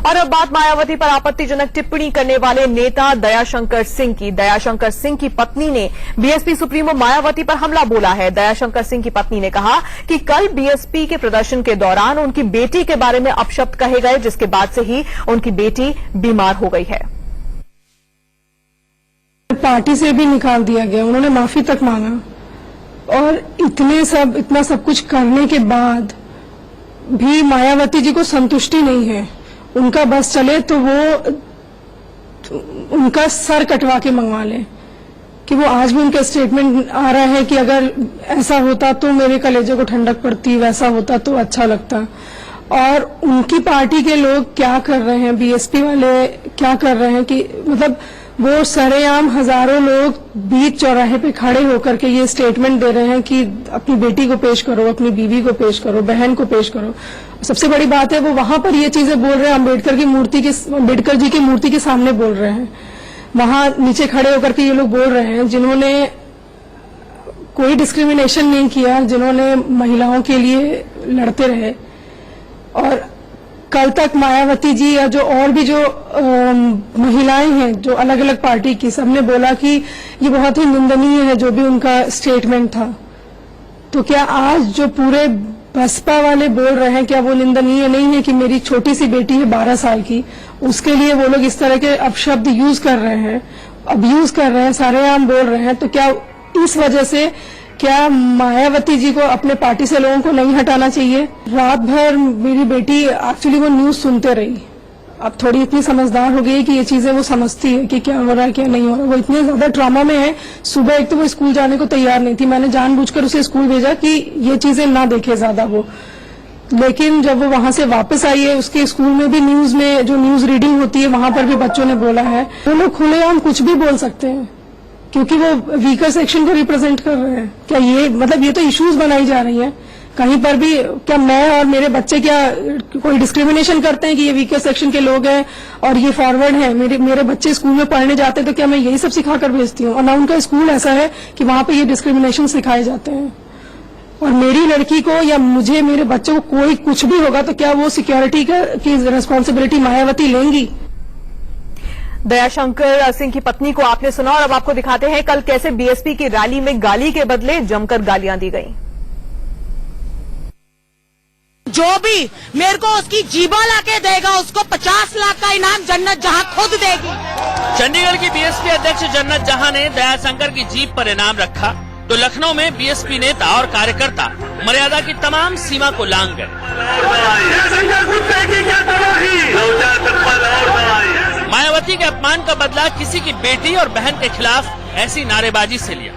और अब बात मायावती पर आपत्तिजनक टिप्पणी करने वाले नेता दयाशंकर सिंह की। दयाशंकर सिंह की पत्नी ने बीएसपी सुप्रीमो मायावती पर हमला बोला है। दयाशंकर सिंह की पत्नी ने कहा कि कल बीएसपी के प्रदर्शन के दौरान उनकी बेटी के बारे में अपशब्द कहे गए, जिसके बाद से ही उनकी बेटी बीमार हो गई है। पार्टी से भी निकाल दिया गया, उन्होंने माफी तक मांगा और इतना सब कुछ करने के बाद भी मायावती जी को संतुष्टि नहीं है। उनका बस चले तो वो उनका सर कटवा के मंगवा ले, कि वो आज भी उनका स्टेटमेंट आ रहा है कि अगर ऐसा होता तो मेरे कलेजे को ठंडक पड़ती, वैसा होता तो अच्छा लगता। और उनकी पार्टी के लोग क्या कर रहे हैं, बीएसपी वाले क्या कर रहे हैं कि मतलब वो सरेआम हजारों लोग बीच चौराहे पे खड़े होकर के ये स्टेटमेंट दे रहे हैं कि अपनी बेटी को पेश करो, अपनी बीवी को पेश करो, बहन को पेश करो। सबसे बड़ी बात है वो वहां पर ये चीजें बोल रहे हैं, अम्बेडकर जी की मूर्ति के सामने बोल रहे हैं। वहां नीचे खड़े होकर के ये लोग बोल रहे हैं जिन्होंने कोई डिस्क्रिमिनेशन नहीं किया, जिन्होंने महिलाओं के लिए लड़ते रहे। और कल तक मायावती जी या जो और भी जो महिलाएं हैं जो अलग अलग पार्टी की, सबने बोला कि ये बहुत ही निंदनीय है जो भी उनका स्टेटमेंट था। तो क्या आज जो पूरे बसपा वाले बोल रहे हैं, क्या वो निंदनीय नहीं है कि मेरी छोटी सी बेटी है 12 साल की, उसके लिए वो लोग इस तरह के अपशब्द यूज कर रहे हैं, अब्यूज कर रहे हैं, सरेआम बोल रहे हैं। तो क्या इस वजह से क्या मायावती जी को अपने पार्टी से लोगों को नहीं हटाना चाहिए? रात भर मेरी बेटी एक्चुअली वो न्यूज सुनते रही। अब थोड़ी इतनी समझदार हो गई कि ये चीजें वो समझती है कि क्या हो रहा है क्या नहीं हो रहा है। वो इतने ज्यादा ट्रॉमा में है, सुबह एक तो वो स्कूल जाने को तैयार नहीं थी, मैंने जानबूझकर उसे स्कूल भेजा कि ये चीजें ना देखे ज्यादा वो। लेकिन जब वो वहां से वापस आई है, उसके स्कूल में भी न्यूज में जो न्यूज रीडिंग होती है वहां पर भी बच्चों ने बोला है वो लोग खुलेआम कुछ भी बोल सकते हैं क्योंकि वो वीकर सेक्शन को रिप्रेजेंट कर रहे हैं। क्या ये मतलब ये तो इश्यूज बनाई जा रही हैं कहीं पर भी। क्या मैं और मेरे बच्चे क्या कोई डिस्क्रिमिनेशन करते हैं कि ये वीकर सेक्शन के लोग हैं और ये फॉरवर्ड हैं? मेरे बच्चे स्कूल में पढ़ने जाते हैं तो क्या मैं यही सब सिखाकर भेजती हूँ? और ना उनका स्कूल ऐसा है कि वहां पे ये डिस्क्रिमिनेशन सिखाए जाते हैं। और मेरी लड़की को या मुझे, मेरे बच्चों को कोई कुछ भी होगा तो क्या वो सिक्योरिटी की रिस्पॉन्सिबिलिटी मायावती लेंगी? दयाशंकर सिंह की पत्नी को आपने सुना और अब आपको दिखाते हैं कल कैसे बीएसपी की रैली में गाली के बदले जमकर गालियां दी गई। जो भी मेरे को उसकी जीबा लाके देगा उसको 50 लाख का इनाम जन्नत जहां खुद देगी। चंडीगढ़ की बीएसपी अध्यक्ष जन्नत जहां ने दयाशंकर की जीप पर इनाम रखा तो लखनऊ में बीएसपी नेता और कार्यकर्ता मर्यादा की तमाम सीमा को लांघ गए। मायावती के अपमान का बदला किसी की बेटी और बहन के खिलाफ ऐसी नारेबाजी से लिया।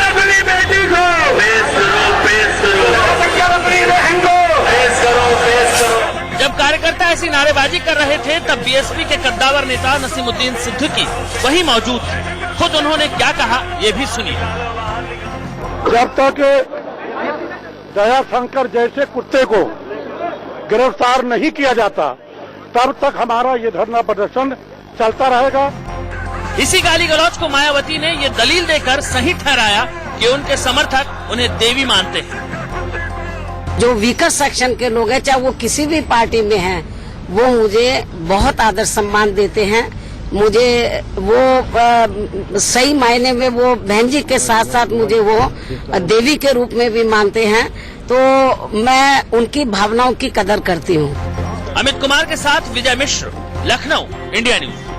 अपनी बेटी को जब कार्यकर्ता ऐसी नारेबाजी कर रहे थे तब बीएसपी के कद्दावर नेता नसीमुद्दीन सिद्दीकी वहीं मौजूद थे। खुद उन्होंने क्या कहा ये भी सुनिए। जब तक दयाशंकर जैसे कुत्ते को गिरफ्तार नहीं किया जाता तब तक हमारा ये धरना प्रदर्शन चलता रहेगा। इसी गाली गलौज को मायावती ने ये दलील देकर सही ठहराया कि उनके समर्थक उन्हें देवी मानते हैं। जो वीकर सेक्शन के लोग हैं, चाहे वो किसी भी पार्टी में हैं, वो मुझे बहुत आदर सम्मान देते हैं। मुझे वो सही मायने में वो बहन जी के साथ साथ मुझे वो देवी के रूप में भी मानते हैं। तो मैं उनकी भावनाओं की कदर करती हूँ। अमित कुमार के साथ विजय मिश्र, लखनऊ, इंडिया न्यूज।